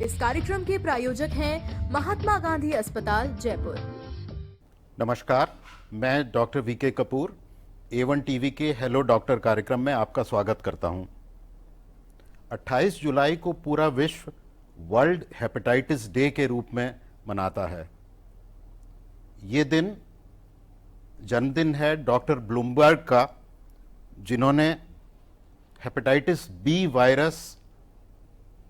इस कार्यक्रम के प्रायोजक हैं महात्मा गांधी अस्पताल जयपुर। नमस्कार, मैं doctor V K Kapoor A1 TV के हेलो डॉक्टर कार्यक्रम में आपका स्वागत करता हूं। 28 जुलाई को पूरा विश्व वर्ल्ड हेपेटाइटिस डे के रूप में मनाता है। ये दिन जन्मदिन है डॉक्टर ब्लूमबर्ग का, जिन्होंने हेपेटाइटिस बी वायरस,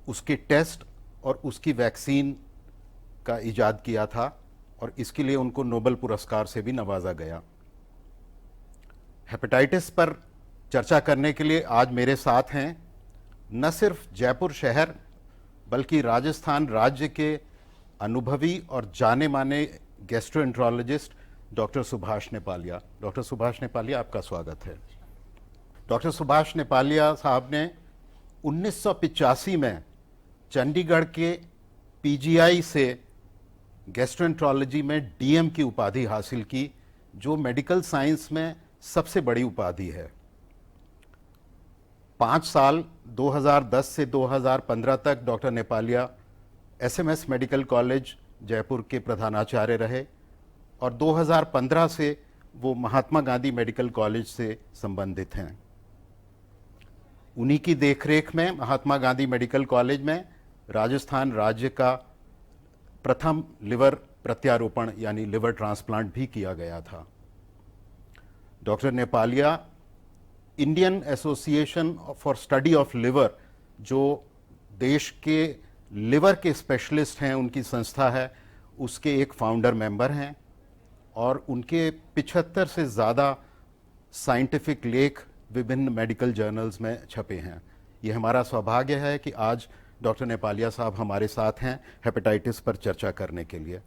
उसके टेस्ट और उसकी वैक्सीन का इजाद किया था और इसके लिए उनको नोबेल पुरस्कार से भी नवाजा गया। हेपेटाइटिस पर चर्चा करने के लिए आज मेरे साथ हैं न सिर्फ जयपुर शहर बल्कि राजस्थान राज्य के अनुभवी और जाने माने gastroenterologist doctor Subhash Nepalia. Doctor Subhash Nepalia, आपका स्वागत है। डॉक्टर सुभाष नेपालिया साहब ने 1985 में चंडीगढ़ के पीजीआई से गैस्ट्रोएंट्रोलॉजी में डीएम की उपाधि हासिल की, जो मेडिकल साइंस में सबसे बड़ी उपाधि है। 5 साल 2010 से 2015 तक doctor Nepalia SMS medical college Jaipur के प्रधानाचार्य रहे और 2015 से वो महात्मा गांधी मेडिकल कॉलेज से संबंधित हैं। उन्हीं की देखरेख में महात्मा गांधी मेडिकल कॉलेज में राजस्थान राज्य का प्रथम लिवर प्रत्यारोपण यानी लिवर ट्रांसप्लांट भी किया गया था। Doctor Nepalia Indian association for study of liver, जो देश के लिवर के स्पेशलिस्ट हैं, उनकी संस्था है, उसके एक फाउंडर मेंबर हैं और उनके 75 से ज़्यादा साइंटिफिक लेख विभिन्न मेडिकल जर्नल्स में छपे हैं। ये हमारा सौभाग्य है कि आज डॉक्टर नेपालिया साहब हमारे साथ हैं हेपेटाइटिस पर चर्चा करने के लिए।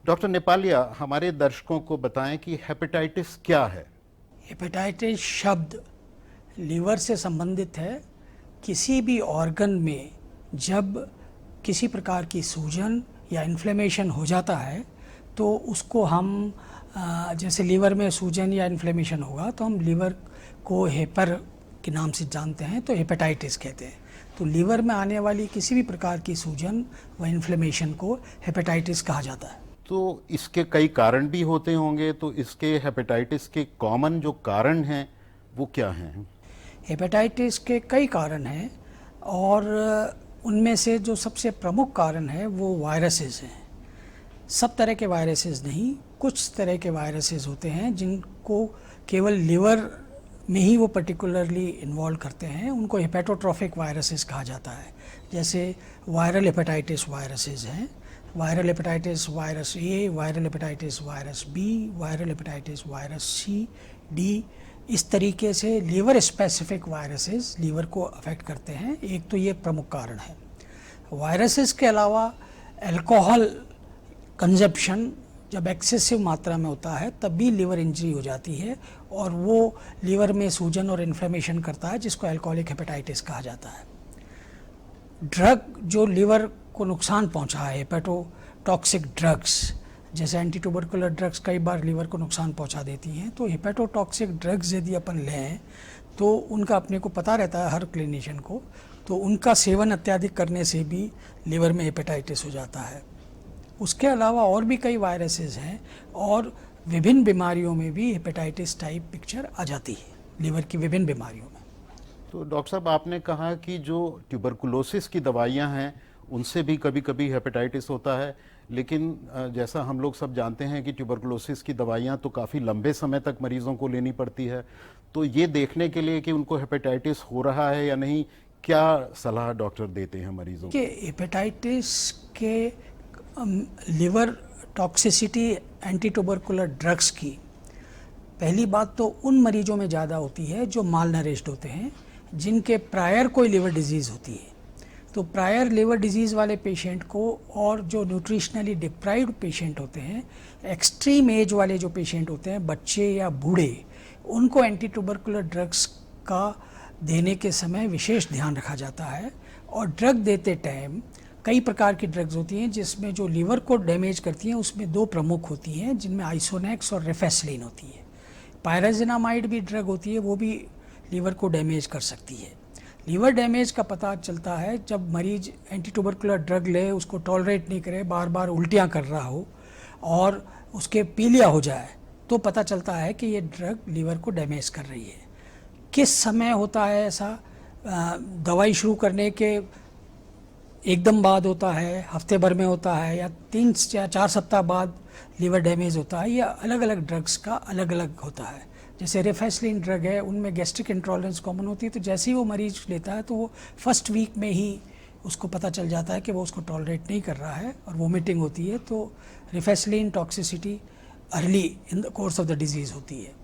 डॉक्टर नेपालिया, हमारे दर्शकों को बताएं कि हेपेटाइटिस क्या है। हेपेटाइटिस शब्द लीवर से संबंधित है। किसी भी ऑर्गन में जब किसी प्रकार की सूजन या इन्फ्लेमेशन हो जाता है तो उसको हम जैसे लीवर में सूजन या इन्फ्लेमेशन होगा तो हम लीवर को हेपर के नाम से जानते हैं, तो हेपेटाइटिस कहते हैं। तो लीवर में आने वाली किसी भी प्रकार की सूजन व इन्फ्लेमेशन को हेपेटाइटिस कहा जाता है। तो इसके कई कारण भी होते होंगे, तो इसके हेपेटाइटिस के कॉमन जो कारण हैं वो क्या हैं? हेपेटाइटिस के कई कारण हैं और उनमें से जो सबसे प्रमुख कारण है वो वायरसेस हैं। सब तरह के वायरसेस नहीं, कुछ तरह के वायरसेस होते हैं जिनको केवल लिवर में ही वो पर्टिकुलरली इन्वॉल्व करते हैं, उनको हेपेटोट्रोफिक वायरसेस कहा जाता है। जैसे वायरल हेपेटाइटिस वायरसेस हैं, viral hepatitis virus A, viral hepatitis virus B, viral hepatitis virus C, D. इस तरीके से लीवर स्पेसिफिक वायरसेस लीवर को अफेक्ट करते हैं। एक तो ये प्रमुख कारण है। वायरसेस के अलावा अल्कोहल कंजप्शन जब एक्सेसिव मात्रा में होता है तब भी लीवर इंजरी हो जाती है और वो लीवर में सूजन और इन्फ्लेमेशन करता है, जिसको अल्कोहलिक हेपेटाइटिस कहा जाता है। ड्रग जो लीवर को नुकसान पहुंचाए, हेपेटोटॉक्सिक ड्रग्स जैसे एंटी ट्यूबरकुलर ड्रग्स कई बार लीवर को नुकसान पहुंचा देती हैं। तो हेपेटोटॉक्सिक ड्रग्स यदि अपन लें तो उनका अपने को पता रहता है हर क्लिनिशियन को, तो उनका सेवन अत्यधिक करने से भी लीवर में हेपेटाइटिस हो जाता है। उसके अलावा और भी कई वायरसेस हैं और विभिन्न बीमारियों में भी हेपेटाइटिस टाइप पिक्चर आ जाती है, लीवर की विभिन्न बीमारियों में। तो डॉक्टर साहब, आपने कहा कि जो ट्यूबरकुलोसिस की दवाइयां हैं उनसे भी कभी कभी हेपेटाइटिस होता है, लेकिन जैसा हम लोग सब जानते हैं कि ट्यूबरकुलोसिस की दवाइयां तो काफ़ी लंबे समय तक मरीजों को लेनी पड़ती है। तो ये देखने के लिए कि उनको हेपेटाइटिस हो रहा है या नहीं, क्या सलाह डॉक्टर देते हैं मरीजों को? हेपेटाइटिस के liver toxicity anti tubercular drugs की पहली बात तो उन मरीजों में ज़्यादा होती है जो माल नरिश्ड होते हैं, जिनके प्रायर कोई लिवर डिजीज़ होती है। तो प्रायर लिवर डिजीज़ वाले पेशेंट को और जो न्यूट्रिशनली डिप्राइव्ड पेशेंट होते हैं, एक्सट्रीम एज वाले जो पेशेंट होते हैं, बच्चे या बूढ़े, उनको एंटी ट्यूबरकुलर ड्रग्स का देने के समय विशेष ध्यान रखा जाता है। और ड्रग देते टाइम कई प्रकार की ड्रग्स होती हैं जिसमें जो लीवर को डैमेज करती हैं उसमें दो प्रमुख होती हैं, जिनमें आइसोनेक्स और रेफेस्लिन होती है। पायराजिनामाइड भी ड्रग होती है, वो भी लीवर को डैमेज कर सकती है। लीवर डैमेज का पता चलता है जब मरीज एंटी ट्यूबरकुलर ड्रग ले, उसको टॉलरेट नहीं करे, बार बार उल्टियाँ कर रहा हो और उसके पीलिया हो जाए, तो पता चलता है कि ये ड्रग लीवर को डैमेज कर रही है। किस समय होता है ऐसा? दवाई शुरू करने के एकदम बाद होता है, हफ्ते भर में होता है, या 3 या 4 सप्ताह बाद लीवर डैमेज होता है, या अलग अलग ड्रग्स का अलग अलग होता है। जैसे रिफेस्लिन ड्रग है, उनमें गैस्ट्रिक इंटॉलरेंस कॉमन होती है, तो जैसे ही वो मरीज लेता है तो वो फर्स्ट वीक में ही उसको पता चल जाता है कि वो उसको टॉलरेट नहीं कर रहा है और वोमिटिंग होती है, तो रिफेस्लिन toxicity early in the course of the disease होती है।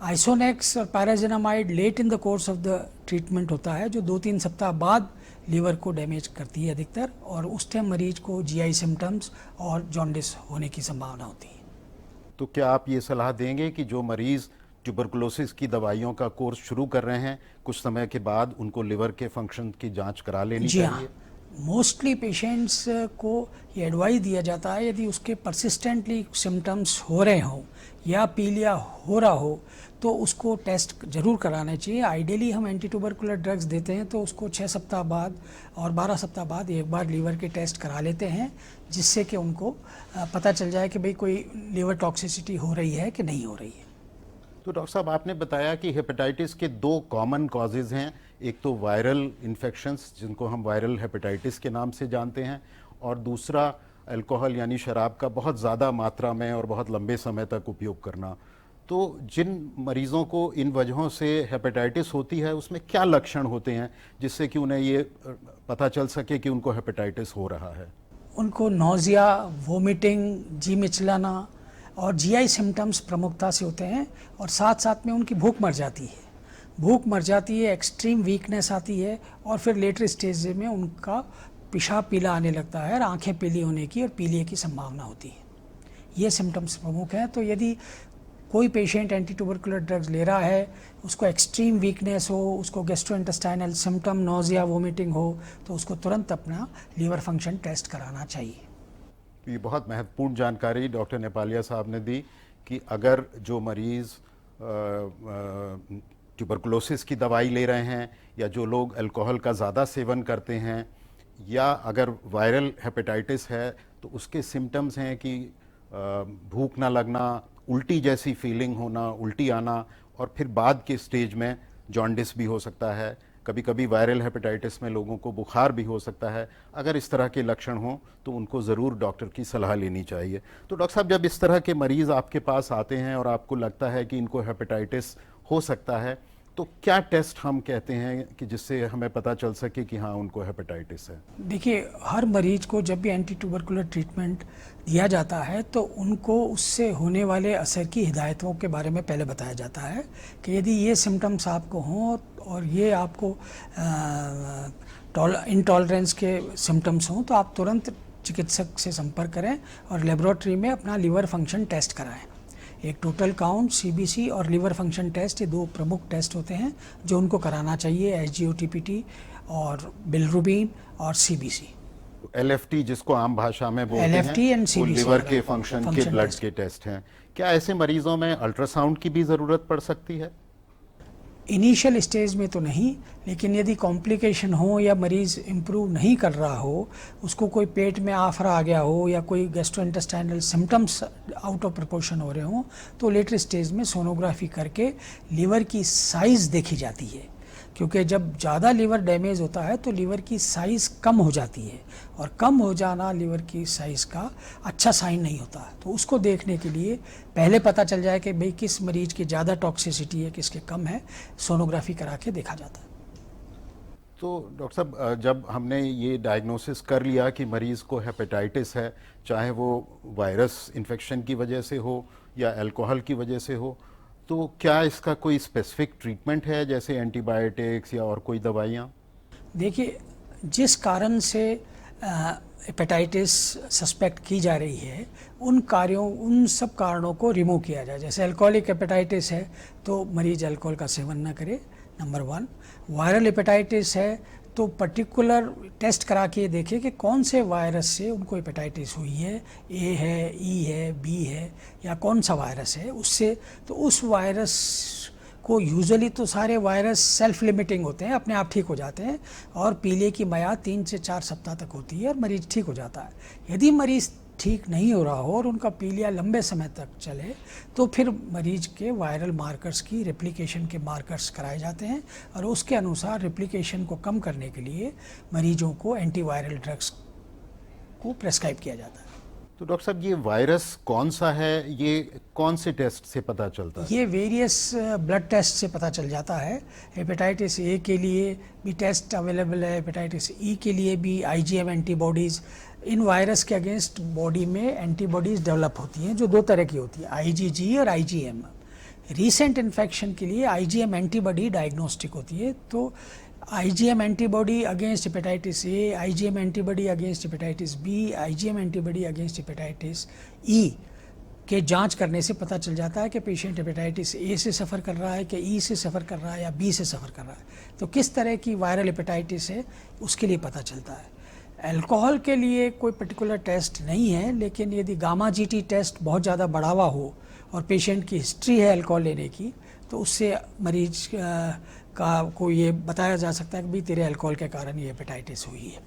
आइसोनेक्स और pyrazinamide late in the course of the treatment होता है, जो 2-3 सप्ताह बाद लीवर को डैमेज करती है अधिकतर, और उस टाइम मरीज को जीआई सिम्टम्स और जॉन्डिस होने की संभावना होती है। तो क्या आप ये सलाह देंगे कि जो मरीज़ ट्यूबरकुलोसिस की दवाइयों का कोर्स शुरू कर रहे हैं, कुछ समय के बाद उनको लिवर के फंक्शन की जांच करा लेनी जी चाहिए? हाँ, मोस्टली पेशेंट्स को ये एडवाइस दिया जाता है, यदि उसके परसिस्टेंटली सिम्टम्स हो रहे हों या पीलिया हो रहा हो तो उसको टेस्ट जरूर कराना चाहिए। आइडियली हम एंटी ट्यूबरकुलर ड्रग्स देते हैं तो उसको 6 सप्ताह बाद और 12 सप्ताह बाद एक बार लीवर के टेस्ट करा लेते हैं, जिससे कि उनको पता चल जाए कि भाई कोई लीवर टॉक्सिसिटी हो रही है कि नहीं हो रही है। तो डॉक्टर साहब, आपने बताया कि हेपेटाइटिस के 2 कॉमन कॉजेज़ हैं, एक तो वायरल इन्फेक्शंस जिनको हम वायरल हेपेटाइटिस के नाम से जानते हैं, और दूसरा अल्कोहल यानी शराब का बहुत ज़्यादा मात्रा में और बहुत लंबे समय तक उपयोग करना। तो जिन मरीज़ों को इन वजहों से हेपेटाइटिस होती है उसमें क्या लक्षण होते हैं जिससे कि उन्हें ये पता चल सके कि उनको हेपेटाइटिस हो रहा है? उनको नोज़िया, वोमिटिंग, जी मिचलाना और जीआई सिम्टम्स प्रमुखता से होते हैं, और साथ साथ में उनकी भूख मर जाती है। भूख मर जाती है, एक्सट्रीम वीकनेस आती है, और फिर लेटर स्टेज में उनका पेशाब पीला आने लगता है और आंखें पीली होने की और पीलिए की संभावना होती है। ये सिम्टम्स प्रमुख हैं। तो यदि कोई पेशेंट एंटी ट्यूबरकुलर ड्रग्स ले रहा है, उसको एक्सट्रीम वीकनेस हो, उसको गैस्ट्रोइंटेस्टाइनल सिम्टम नोज़िया, वोमिटिंग हो, तो उसको तुरंत अपना लीवर फंक्शन टेस्ट कराना चाहिए। ये बहुत महत्वपूर्ण जानकारी डॉक्टर नेपालिया साहब ने दी कि अगर जो मरीज़ ट्यूबरकुलोसिस की दवाई ले रहे हैं, या जो लोग अल्कोहल का ज़्यादा सेवन करते हैं, या अगर वायरल हेपेटाइटिस है तो उसके सिम्टम्स हैं कि भूख ना लगना, उल्टी जैसी फीलिंग होना, उल्टी आना, और फिर बाद के स्टेज में जॉन्डिस भी हो सकता है। कभी कभी वायरल हेपेटाइटिस में लोगों को बुखार भी हो सकता है। अगर इस तरह के लक्षण हों तो उनको ज़रूर डॉक्टर की सलाह लेनी चाहिए। तो डॉक्टर साहब, जब इस तरह के मरीज़ आपके पास आते हैं और आपको लगता है कि इनको हेपेटाइटिस हो सकता है, तो क्या टेस्ट हम कहते हैं कि जिससे हमें पता चल सके कि हाँ उनको हेपेटाइटिस है? देखिए, हर मरीज को जब भी एंटी ट्यूबरकुलर ट्रीटमेंट दिया जाता है तो उनको उससे होने वाले असर की हिदायतों के बारे में पहले बताया जाता है कि यदि ये सिम्टम्स आपको हों और ये आपको इंटॉलरेंस के सिम्टम्स हों तो आप तुरंत चिकित्सक से संपर्क करें और लेबोरेटरी में अपना लीवर फंक्शन टेस्ट कराएं। एक टोटल काउंट, सीबीसी और लीवर फंक्शन टेस्ट, ये 2 प्रमुख टेस्ट होते हैं जो उनको कराना चाहिए, एसजीओटीपीटी और बिलरुबिन और सीबीसी। एलएफटी जिसको आम भाषा में बोलते LFT हैं, and वो CBC लिवर के फंक्शन के ब्लड टेस्ट। के टेस्ट हैं। क्या ऐसे मरीजों में अल्ट्रासाउंड की भी ज़रूरत पड़ सकती है? इनिशियल स्टेज में तो नहीं, लेकिन यदि कॉम्प्लिकेशन हो या मरीज़ इम्प्रूव नहीं कर रहा हो, उसको कोई पेट में आफरा आ गया हो या कोई gastrointestinal symptoms out of proportion हो रहे हों, तो लेटर स्टेज में सोनोग्राफी करके लीवर की साइज़ देखी जाती है, क्योंकि जब ज़्यादा लीवर डैमेज होता है तो लीवर की साइज़ कम हो जाती है, और कम हो जाना लीवर की साइज़ का अच्छा साइन नहीं होता। तो उसको देखने के लिए पहले पता चल जाए कि भाई किस मरीज की ज़्यादा टॉक्सिसिटी है, किसके कम है, सोनोग्राफी करा के देखा जाता है। तो डॉक्टर साहब, जब हमने ये डायग्नोसिस कर लिया कि मरीज़ को हेपेटाइटिस है, चाहे वो वायरस इन्फेक्शन की वजह से हो या अल्कोहल की वजह से हो, तो क्या इसका कोई स्पेसिफिक ट्रीटमेंट है, जैसे एंटीबायोटिक्स या और कोई दवाइयाँ? देखिए, जिस कारण से हेपेटाइटिस सस्पेक्ट की जा रही है, उन सब कारणों को रिमूव किया जाए। जैसे अल्कोहलिक हेपेटाइटिस है तो मरीज अल्कोहल का सेवन न करे, नंबर 1। वायरल हेपेटाइटिस है तो पर्टिकुलर टेस्ट करा के देखें कि कौन से वायरस से उनको हेपेटाइटिस हुई है, ए है, ई है, बी है, या कौन सा वायरस है उससे, तो उस वायरस को यूजुअली तो सारे वायरस सेल्फ लिमिटिंग होते हैं, अपने आप ठीक हो जाते हैं और पीलिया की मियाद 3 से 4 सप्ताह तक होती है और मरीज ठीक हो जाता है। यदि मरीज ठीक नहीं हो रहा हो और उनका पीलिया लंबे समय तक चले तो फिर मरीज के वायरल मार्कर्स की रेप्लिकेशन के मार्कर्स कराए जाते हैं और उसके अनुसार रेप्लिकेशन को कम करने के लिए मरीजों को एंटीवायरल ड्रग्स को प्रेस्क्राइब किया जाता है। तो डॉक्टर साहब, ये वायरस कौन सा है, ये कौन से टेस्ट से पता चलता है? ये वेरियस ब्लड टेस्ट से पता चल जाता है। हेपेटाइटिस ए के लिए भी टेस्ट अवेलेबल है, हेपेटाइटिस ई के लिए भी आईजीएम एंटीबॉडीज़। इन वायरस के अगेंस्ट बॉडी में एंटीबॉडीज़ डेवलप होती हैं जो 2 तरह की होती है, आईजीजी और आईजीएम। रीसेंट इन्फेक्शन के लिए आईजीएम एंटीबॉडी डायग्नोस्टिक होती है, तो IgM antibody against hepatitis A, IgM antibody against hepatitis B, IgM antibody against hepatitis E के जांच करने से पता चल जाता है कि पेशेंट हेपेटाइटिस ए से सफ़र कर रहा है कि ई से सफ़र कर रहा है या बी से सफ़र कर रहा है। तो किस तरह की वायरल हेपेटाइटिस है उसके लिए पता चलता है। अल्कोहल के लिए कोई पर्टिकुलर टेस्ट नहीं है, लेकिन यदि गामा जीटी टेस्ट बहुत ज़्यादा बढ़ावा हो और पेशेंट की हिस्ट्री है अल्कोहल लेने की, तो उससे मरीज को ये बताया जा सकता है कि भाई तेरे अल्कोहल के कारण ये हेपेटाइटिस हुई है।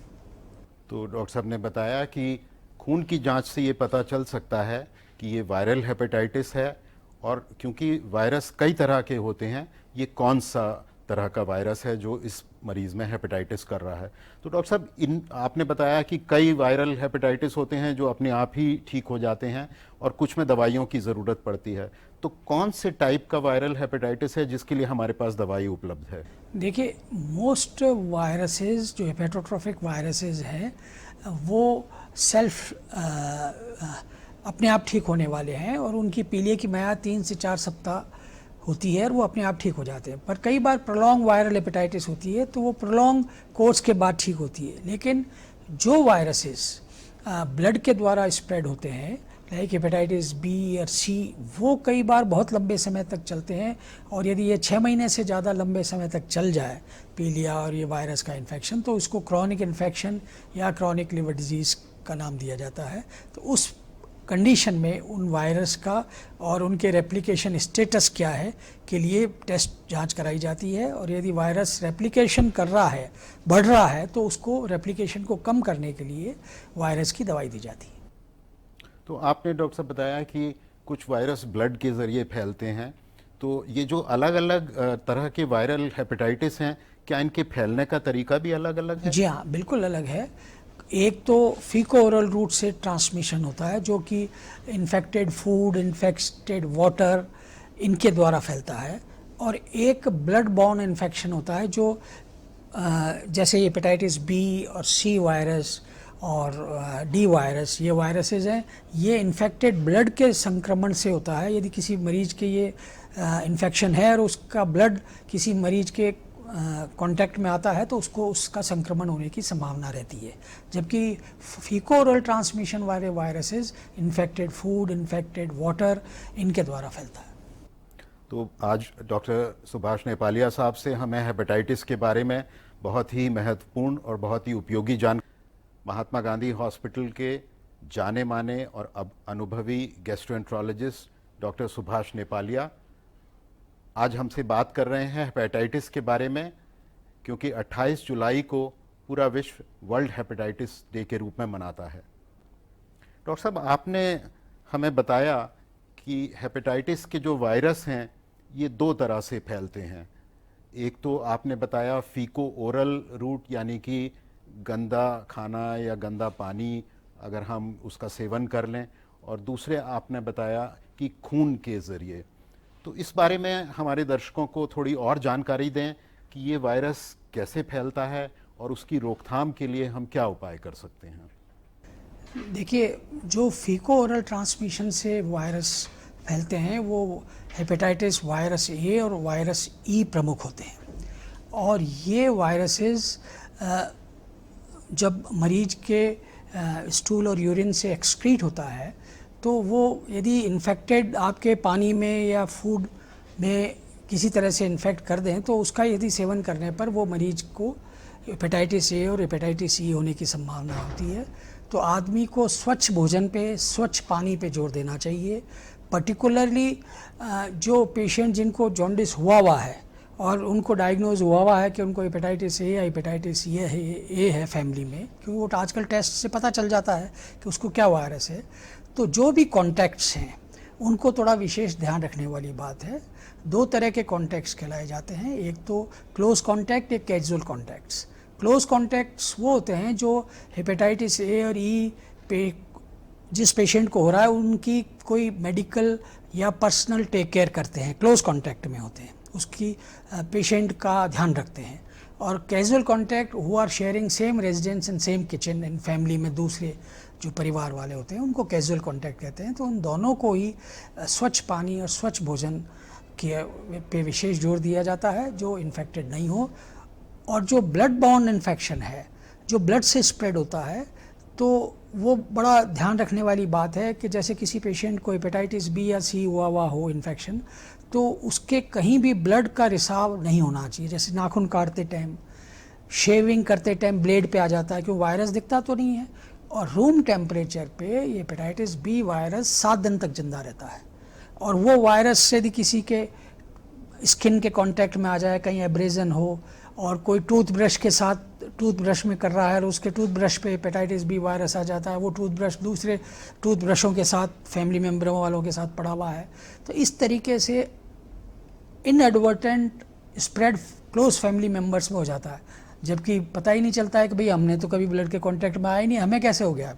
तो डॉक्टर साहब ने बताया कि खून की जांच से ये पता चल सकता है कि ये वायरल हेपेटाइटिस है, और क्योंकि वायरस कई तरह के होते हैं, ये कौन सा तरह का वायरस है जो इस मरीज़ में हेपेटाइटिस कर रहा है। तो डॉक्टर साहब, आपने बताया कि कई वायरल हेपेटाइटिस होते हैं जो अपने आप ही ठीक हो जाते हैं और कुछ में दवाइयों की ज़रूरत पड़ती है। तो कौन से टाइप का वायरल हेपेटाइटिस है जिसके लिए हमारे पास दवाई उपलब्ध है? देखिए, मोस्ट वायरसेस जो हेपेटोट्रोफिक वायरसेस हैं वो सेल्फ अपने आप ठीक होने वाले हैं और उनकी पीलिया की मियाद 3 से 4 सप्ताह होती है और वो अपने आप ठीक हो जाते हैं। पर कई बार प्रोलॉन्ग वायरल हेपेटाइटिस होती है तो वो प्रोलॉन्ग कोर्स के बाद ठीक होती है। लेकिन जो वायरसेस ब्लड के द्वारा स्प्रेड होते हैं, लाइक हेपेटाइटिस बी और सी, वो कई बार बहुत लंबे समय तक चलते हैं और यदि ये 6 महीने से ज़्यादा लंबे समय तक चल जाए पीलिया और ये वायरस का इन्फेक्शन, तो उसको क्रॉनिक इन्फेक्शन या क्रॉनिक लिवर डिजीज़ का नाम दिया जाता है। तो उस कंडीशन में उन वायरस का और उनके रेप्लिकेशन स्टेटस क्या है के लिए टेस्ट जांच कराई जाती है, और यदि वायरस रेप्लिकेशन कर रहा है, बढ़ रहा है, तो उसको रेप्लिकेशन को कम करने के लिए वायरस की दवाई दी जाती है। तो आपने डॉक्टर साहब बताया कि कुछ वायरस ब्लड के ज़रिए फैलते हैं, तो ये जो अलग अलग तरह के वायरल हेपेटाइटिस हैं, क्या इनके फैलने का तरीका भी अलग अलग है? जी हाँ, बिल्कुल अलग है। एक तो फीको ओरल रूट से ट्रांसमिशन होता है जो कि इन्फेक्टेड फूड, इन्फेक्टेड वाटर, इनके द्वारा फैलता है, और एक ब्लड बॉर्न इन्फेक्शन होता है जो जैसे हेपेटाइटिस बी और सी वायरस और डी वायरस, ये वायरसेस हैं, ये इन्फेक्टेड ब्लड के संक्रमण से होता है। यदि किसी मरीज के ये इन्फेक्शन है और उसका ब्लड किसी मरीज के कांटेक्ट में आता है तो उसको उसका संक्रमण होने की संभावना रहती है। जबकि फीको ओरल ट्रांसमिशन वाले viruses infected food, infected water, इनके द्वारा फैलता है। तो आज डॉक्टर सुभाष नेपालिया साहब से हमें हेपेटाइटिस के बारे में बहुत ही महत्वपूर्ण और बहुत ही उपयोगी महात्मा गांधी हॉस्पिटल के जाने माने और अब अनुभवी गैस्ट्रोएंट्रोलॉजिस्ट डॉक्टर सुभाष नेपालिया आज हमसे बात कर रहे हैं हेपेटाइटिस के बारे में, क्योंकि 28 जुलाई को पूरा विश्व वर्ल्ड हेपेटाइटिस डे के रूप में मनाता है। डॉक्टर साहब, आपने हमें बताया कि हेपेटाइटिस के जो वायरस हैं ये 2 तरह से फैलते हैं। एक तो आपने बताया फीको ओरल रूट, यानी कि गंदा खाना या गंदा पानी अगर हम उसका सेवन कर लें, और दूसरे आपने बताया कि खून के ज़रिए। तो इस बारे में हमारे दर्शकों को थोड़ी और जानकारी दें कि ये वायरस कैसे फैलता है और उसकी रोकथाम के लिए हम क्या उपाय कर सकते हैं। देखिए, जो फीको ओरल ट्रांसमिशन से वायरस फैलते हैं वो हेपेटाइटिस वायरस ए और वायरस ई प्रमुख होते हैं, और ये वायरसेस जब मरीज के स्टूल और यूरिन से एक्सक्रीट होता है तो वो यदि इन्फेक्टेड आपके पानी में या फूड में किसी तरह से इन्फेक्ट कर दें तो उसका यदि सेवन करने पर वो मरीज को हेपेटाइटिस ए और हेपेटाइटिस ई होने की संभावना होती है। तो आदमी को स्वच्छ भोजन पे, स्वच्छ पानी पे जोर देना चाहिए। पर्टिकुलरली जो पेशेंट जिनको जॉन्डिस हुआ है और उनको डायग्नोज हुआ है कि उनको हेपेटाइटिस ए या हेपेटाइटिस ए है फैमिली में, क्योंकि वो आजकल टेस्ट से पता चल जाता है कि उसको क्या वायरस है, तो जो भी कॉन्टैक्ट्स हैं उनको थोड़ा विशेष ध्यान रखने वाली बात है। 2 तरह के कॉन्टैक्ट्स कहलाए जाते हैं, एक तो क्लोज कॉन्टैक्ट, एक कैजुअल कॉन्टैक्ट्स। क्लोज कॉन्टैक्ट्स वो होते हैं जो हेपेटाइटिस ए और ई पे जिस पेशेंट को हो रहा है उनकी कोई मेडिकल या पर्सनल टेक केयर करते हैं, क्लोज कॉन्टैक्ट में होते हैं, उसकी पेशेंट का ध्यान रखते हैं। और casual contact who are sharing same residence and same kitchen in family में दूसरे जो परिवार वाले होते हैं उनको कैजुअल कॉन्टैक्ट कहते हैं। तो उन दोनों को ही स्वच्छ पानी और स्वच्छ भोजन के पे विशेष जोर दिया जाता है जो इन्फेक्टेड नहीं हो। और जो ब्लड बॉर्न इन्फेक्शन है, जो ब्लड से स्प्रेड होता है, तो वो बड़ा ध्यान रखने वाली बात है कि जैसे किसी पेशेंट को हेपेटाइटिस बी या सी हुआ हो इन्फेक्शन, तो उसके कहीं भी ब्लड का रिसाव नहीं होना चाहिए। जैसे नाखून काटते टाइम, शेविंग करते टाइम ब्लेड पे आ जाता है, क्योंकि वायरस दिखता तो नहीं है। और रूम टेम्परेचर पे ये हेपेटाइटिस बी वायरस 7 दिन तक जिंदा रहता है। और वो वायरस से यदि किसी के स्किन के कांटेक्ट में आ जाए, कहीं एब्रेजन हो, और कोई टूथब्रश के साथ टूथब्रश में कर रहा है और उसके टूथब्रश पे हेपेटाइटिस बी वायरस आ जाता है, वो टूथब्रश दूसरे टूथब्रशों के साथ फैमिली मेम्बरों वालों के साथ पड़ा हुआ है, तो इस तरीके से inadvertent spread close family members में हो जाता है, जबकि पता ही नहीं चलता है कि भाई हमने तो कभी ब्लड के कांटेक्ट में आया ही नहीं, हमें कैसे हो गया।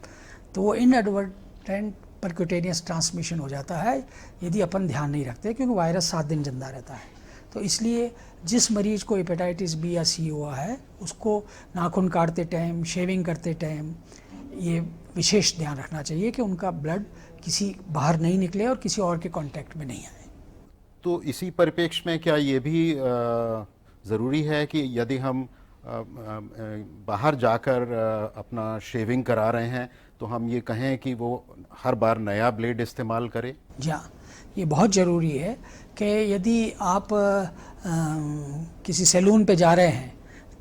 तो वो इनएडवर्टेंट परक्यूटेनियस ट्रांसमिशन हो जाता है यदि अपन ध्यान नहीं रखते, क्योंकि वायरस 7 दिन जिंदा रहता है। तो इसलिए जिस मरीज को हेपेटाइटिस बी या सी हुआ है उसको नाखून काटते टाइम, शेविंग करते टाइम ये विशेष ध्यान रखना चाहिए कि उनका ब्लड किसी बाहर नहीं निकले और किसी और के कांटेक्ट में नहीं आए। तो इसी परिप्रेक्ष्य में क्या ये भी ज़रूरी है कि यदि हम बाहर जाकर अपना शेविंग करा रहे हैं तो हम ये कहें कि वो हर बार नया ब्लेड इस्तेमाल करें? जी हाँ, ये बहुत ज़रूरी है कि यदि आप किसी सैलून पे जा रहे हैं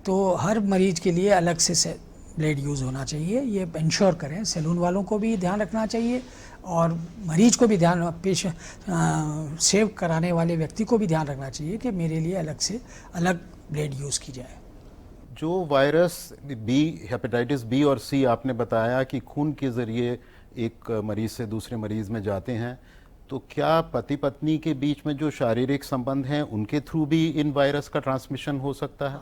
तो हर मरीज के लिए अलग से ब्लेड यूज़ होना चाहिए। ये इंश्योर करें, सैलून वालों को भी ध्यान रखना चाहिए और मरीज को भी ध्यान, शेव कराने वाले व्यक्ति को भी ध्यान रखना चाहिए कि मेरे लिए अलग से अलग ब्लेड यूज़ की जाए। जो वायरस बी, हेपेटाइटिस बी और सी आपने बताया कि खून के ज़रिए एक मरीज़ से दूसरे मरीज़ में जाते हैं, तो क्या पति पत्नी के बीच में जो शारीरिक संबंध हैं उनके थ्रू भी इन वायरस का ट्रांसमिशन हो सकता है?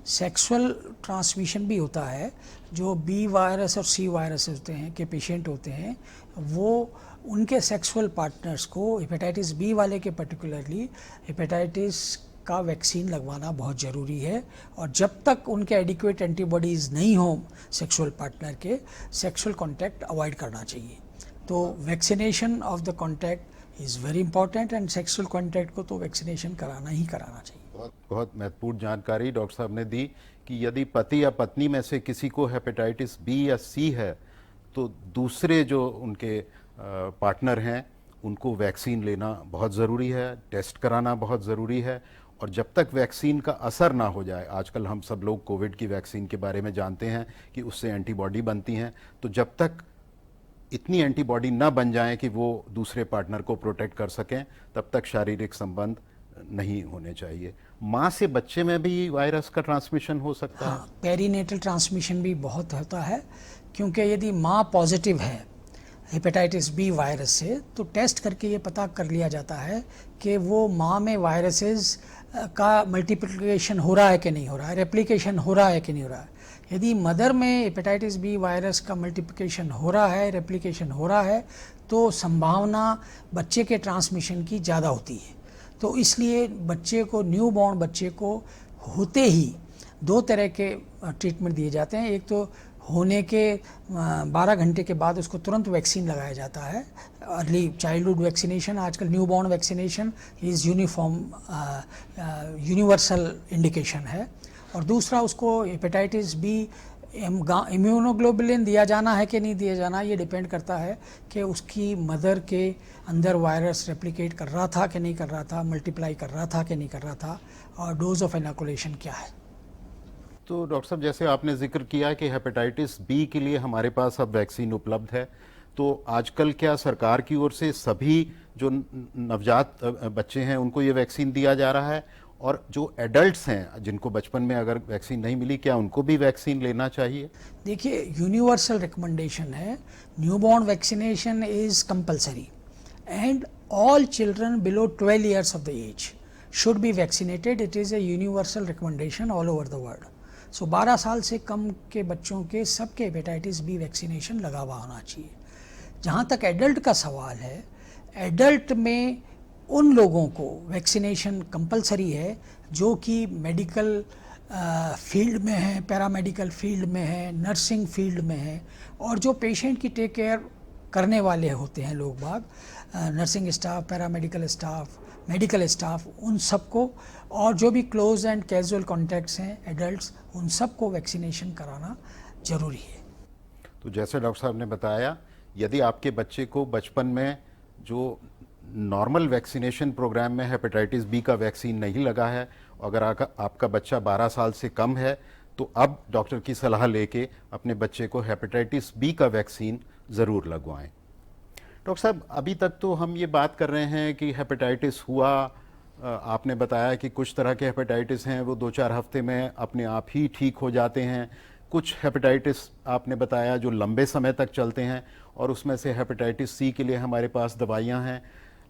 सेक्सुअल ट्रांसमिशन भी होता है। जो बी वायरस और सी वायरस होते हैं के पेशेंट होते हैं, वो उनके सेक्सुअल पार्टनर्स को हेपेटाइटिस बी वाले के पर्टिकुलरली हेपेटाइटिस का वैक्सीन लगवाना बहुत ज़रूरी है। और जब तक उनके एडिक्वेट एंटीबॉडीज़ नहीं हो सेक्सुअल पार्टनर के, सेक्सुअल कॉन्टैक्ट अवॉइड करना चाहिए। तो vaccination of the contact is very important and sexual contact को तो वैक्सीनेशन कराना ही कराना चाहिए। बहुत महत्वपूर्ण जानकारी डॉक्टर साहब ने दी कि यदि पति या पत्नी में से किसी को हेपेटाइटिस बी या सी है तो दूसरे जो उनके पार्टनर हैं उनको वैक्सीन लेना बहुत ज़रूरी है, टेस्ट कराना बहुत ज़रूरी है। और जब तक वैक्सीन का असर ना हो जाए, आजकल हम सब लोग कोविड की वैक्सीन के बारे में जानते हैं कि उससे एंटीबॉडी बनती हैं, तो जब तक इतनी एंटीबॉडी ना बन जाए कि वो दूसरे पार्टनर को प्रोटेक्ट कर सकें, तब तक शारीरिक संबंध नहीं होने चाहिए। माँ से बच्चे में भी वायरस का ट्रांसमिशन हो सकता है? हाँ, पेरीनेटल ट्रांसमिशन भी बहुत होता है, क्योंकि यदि माँ पॉजिटिव है हेपेटाइटिस बी वायरस से तो टेस्ट करके ये पता कर लिया जाता है कि वो माँ में वायरसेस का मल्टीप्लिकेशन हो रहा है कि नहीं हो रहा है, रेप्लिकेशन हो रहा है कि नहीं हो रहा है। यदि मदर में हेपेटाइटिस बी वायरस का मल्टीप्लिकेशन हो रहा है, रेप्लिकेशन हो रहा है, तो संभावना बच्चे के ट्रांसमिशन की ज़्यादा होती है। तो इसलिए बच्चे को, न्यू बॉर्न बच्चे को होते ही 2 तरह के ट्रीटमेंट दिए जाते हैं। एक तो होने के 12 घंटे के बाद उसको तुरंत वैक्सीन लगाया जाता है, अर्ली चाइल्डहुड वैक्सीनेशन। आजकल new born vaccination is universal indication है। और दूसरा, उसको हेपेटाइटिस बी इम्यूनोग्लोबुलिन दिया जाना है कि नहीं दिया जाना, ये डिपेंड करता है कि उसकी मदर के अंदर वायरस रेप्लिकेट कर रहा था कि नहीं कर रहा था, मल्टीप्लाई कर रहा था कि नहीं कर रहा था, और डोज ऑफ इनोकुलेशन क्या है। तो डॉक्टर साहब, जैसे आपने जिक्र किया कि हेपेटाइटिस बी के लिए हमारे पास अब वैक्सीन उपलब्ध है, तो आजकल क्या सरकार की ओर से सभी जो नवजात बच्चे हैं उनको ये वैक्सीन दिया जा रहा है, और जो एडल्ट्स हैं जिनको बचपन में अगर वैक्सीन नहीं मिली, क्या उनको भी वैक्सीन लेना चाहिए? देखिए, यूनिवर्सल रिकमेंडेशन है, newborn vaccination is compulsory and all children below 12 years of the age should be vaccinated. It is a universal recommendation all over the world. So 12 साल से कम के बच्चों के सबके हेपेटाइटिस बी वैक्सीनेशन लगा हुआ होना चाहिए। जहाँ तक एडल्ट का सवाल है, एडल्ट में उन लोगों को वैक्सीनेशन कंपलसरी है जो कि मेडिकल फील्ड में है, पैरामेडिकल फील्ड में है, नर्सिंग फील्ड में है, और जो पेशेंट की टेक केयर करने वाले होते हैं लोग बाग, nursing staff, paramedical staff, medical staff, उन सबको, और जो भी क्लोज एंड कैजुअल कॉन्टैक्ट्स हैं एडल्ट्स, उन सबको वैक्सीनेशन कराना जरूरी है। तो जैसे डॉक्टर साहब ने बताया, यदि आपके बच्चे को बचपन में जो नॉर्मल वैक्सीनेशन प्रोग्राम में हेपेटाइटिस बी का वैक्सीन नहीं लगा है, अगर आपका बच्चा 12 साल से कम है, तो अब डॉक्टर की सलाह लेके अपने बच्चे को हेपेटाइटिस बी का वैक्सीन ज़रूर लगवाएं। डॉक्टर साहब, अभी तक तो हम ये बात कर रहे हैं कि हेपेटाइटिस हुआ, आपने बताया कि कुछ तरह के हेपेटाइटिस हैं वो 2-4 हफ्ते में अपने आप ही ठीक हो जाते हैं, कुछ हेपेटाइटिस आपने बताया जो लंबे समय तक चलते हैं, और उसमें से हेपेटाइटिस सी के लिए हमारे पास दवाइयाँ हैं।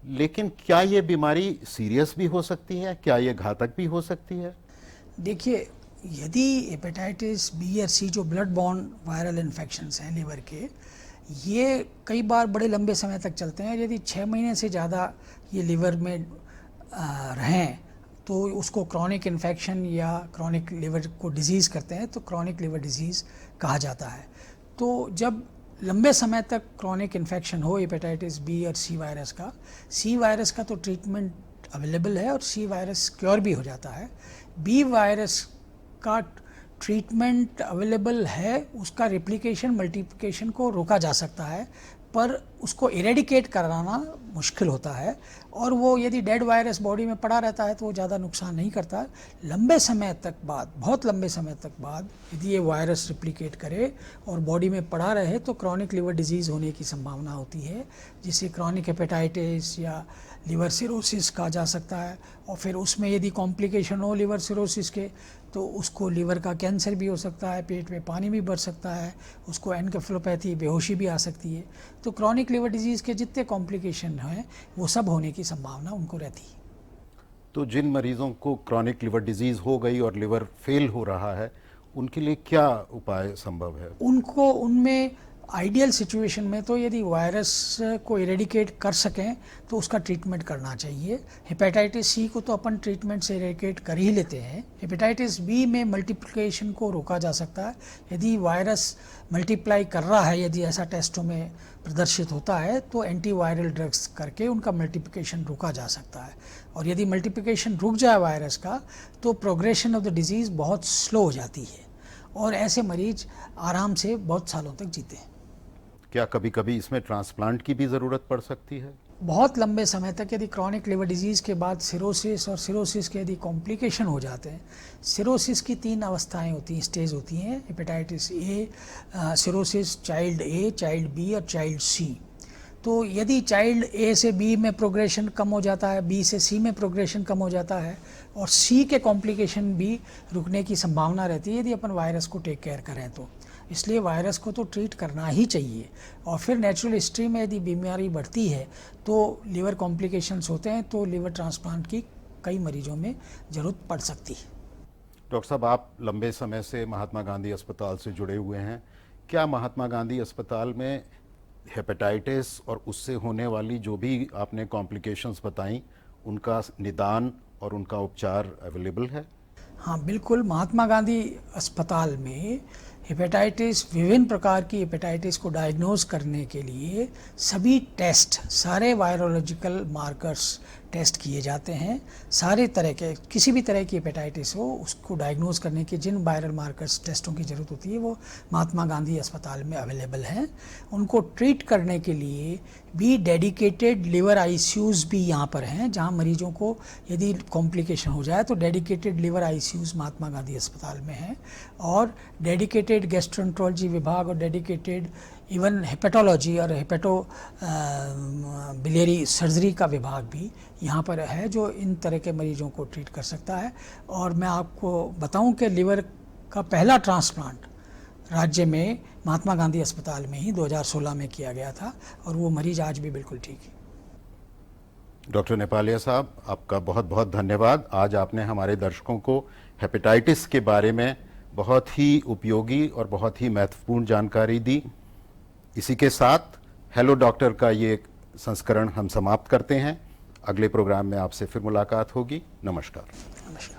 लेकिन क्या ये बीमारी सीरियस भी हो सकती है? क्या ये घातक भी हो सकती है? देखिए, यदि हेपेटाइटिस बी और सी जो ब्लड बॉर्न वायरल इन्फेक्शंस हैं लीवर के, ये कई बार बड़े लंबे समय तक चलते हैं। यदि 6 महीने से ज़्यादा ये लीवर में रहें तो उसको क्रॉनिक इन्फेक्शन या क्रॉनिक लीवर को डिजीज़ करते हैं, तो क्रॉनिक लीवर डिजीज़ कहा जाता है। तो जब लंबे समय तक क्रॉनिक इन्फेक्शन हो हेपेटाइटिस बी और सी वायरस का तो ट्रीटमेंट अवेलेबल है और सी वायरस क्योर भी हो जाता है। बी वायरस का ट्रीटमेंट अवेलेबल है, उसका रेप्लिकेशन मल्टीप्लिकेशन को रोका जा सकता है, पर उसको इरेडिकेट कराना मुश्किल होता है, और वो यदि डेड वायरस बॉडी में पड़ा रहता है तो वो ज़्यादा नुकसान नहीं करता। लंबे समय तक बाद, बहुत लंबे समय तक बाद यदि ये वायरस रिप्लिकेट करे और बॉडी में पड़ा रहे तो क्रॉनिक लिवर डिजीज़ होने की संभावना होती है, जिसे क्रॉनिक हेपेटाइटिस या लिवर सिरोसिस कहा जा सकता है। और फिर उसमें यदि कॉम्प्लिकेशन हो लिवर सिरोसिस के, तो उसको लीवर का कैंसर भी हो सकता है, पेट में पानी भी भर सकता है, उसको एनकेफेलोपैथी, बेहोशी भी आ सकती है। तो क्रॉनिक लिवर डिजीज़ के जितने कॉम्प्लिकेशन हैं वो सब होने की संभावना उनको रहती है। तो जिन मरीजों को क्रॉनिक लिवर डिजीज़ हो गई और लिवर फेल हो रहा है, उनके लिए क्या उपाय संभव है? उनको, उनमें आइडियल सिचुएशन में तो यदि वायरस को इरेडिकेट कर सकें तो उसका ट्रीटमेंट करना चाहिए। हेपेटाइटिस सी को तो अपन ट्रीटमेंट से इरेडिकेट कर ही लेते हैं। हेपेटाइटिस बी में मल्टीप्लिकेशन को रोका जा सकता है। यदि वायरस मल्टीप्लाई कर रहा है, यदि ऐसा टेस्टों में प्रदर्शित होता है, तो एंटीवायरल ड्रग्स करके उनका मल्टीप्लिकेशन रोका जा सकता है। और यदि मल्टीप्लिकेशन रुक जाए वायरस का, तो प्रोग्रेशन ऑफ द डिजीज़ बहुत स्लो हो जाती है और ऐसे मरीज आराम से बहुत सालों तक जीते हैं। क्या कभी कभी इसमें ट्रांसप्लांट की भी ज़रूरत पड़ सकती है? बहुत लंबे समय तक यदि क्रॉनिक लिवर डिजीज़ के बाद सिरोसिस और सिरोसिस के यदि कॉम्प्लिकेशन हो जाते हैं, सिरोसिस की 3 अवस्थाएं होती हैं, स्टेज होती हैं। Hepatitis A cirrhosis, child a, child B और चाइल्ड सी। तो यदि चाइल्ड ए से बी में प्रोग्रेशन कम हो जाता है, बी से सी में प्रोग्रेशन कम हो जाता है, और सी के कॉम्प्लिकेशन भी रुकने की संभावना रहती है यदि अपन वायरस को टेक केयर करें तो। इसलिए वायरस को तो ट्रीट करना ही चाहिए। और फिर नेचुरल हिस्ट्री में यदि बीमारी बढ़ती है तो लिवर कॉम्प्लिकेशंस होते हैं, तो लिवर ट्रांसप्लांट की कई मरीजों में ज़रूरत पड़ सकती है। डॉक्टर साहब, आप लंबे समय से महात्मा गांधी अस्पताल से जुड़े हुए हैं। क्या महात्मा गांधी अस्पताल में हेपेटाइटिस और उससे होने वाली जो भी आपने कॉम्प्लिकेशंस बताई, उनका निदान और उनका उपचार अवेलेबल है? हाँ बिल्कुल, महात्मा गांधी अस्पताल में हेपेटाइटिस, विभिन्न प्रकार की हेपेटाइटिस को डायग्नोज करने के लिए सभी टेस्ट, सारे वायरोलॉजिकल मार्कर्स टेस्ट किए जाते हैं। सारे तरह के, किसी भी तरह की हेपेटाइटिस हो उसको डायग्नोज करने के जिन वायरल मार्कर्स टेस्टों की ज़रूरत होती है वो महात्मा गांधी अस्पताल में अवेलेबल हैं। उनको ट्रीट करने के लिए भी डेडिकेटेड लिवर आईसीयूज़ भी यहाँ पर हैं, जहाँ मरीजों को यदि कॉम्प्लिकेशन हो जाए तो डेडिकेटेड लिवर आईसीयूज़ महात्मा गांधी अस्पताल में हैं, और डेडिकेटेड गैस्ट्रोएंटरोलॉजी विभाग और डेडिकेटेड इवन हेपेटोलॉजी और हेपेटो बिलियरी सर्जरी का विभाग भी यहाँ पर है जो इन तरह के मरीजों को ट्रीट कर सकता है। और मैं आपको बताऊं कि लिवर का पहला ट्रांसप्लांट राज्य में महात्मा गांधी अस्पताल में ही 2016 में किया गया था और वो मरीज आज भी बिल्कुल ठीक है। डॉक्टर नेपालिया साहब, आपका बहुत बहुत धन्यवाद। आज आपने हमारे दर्शकों को हेपेटाइटिस के बारे में बहुत ही उपयोगी और बहुत ही महत्वपूर्ण जानकारी दी। इसी के साथ हेलो डॉक्टर का ये संस्करण हम समाप्त करते हैं। अगले प्रोग्राम में आपसे फिर मुलाकात होगी। नमस्कार। नमस्कार।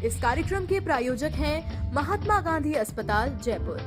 इस कार्यक्रम के प्रायोजक हैं महात्मा गांधी अस्पताल, जयपुर।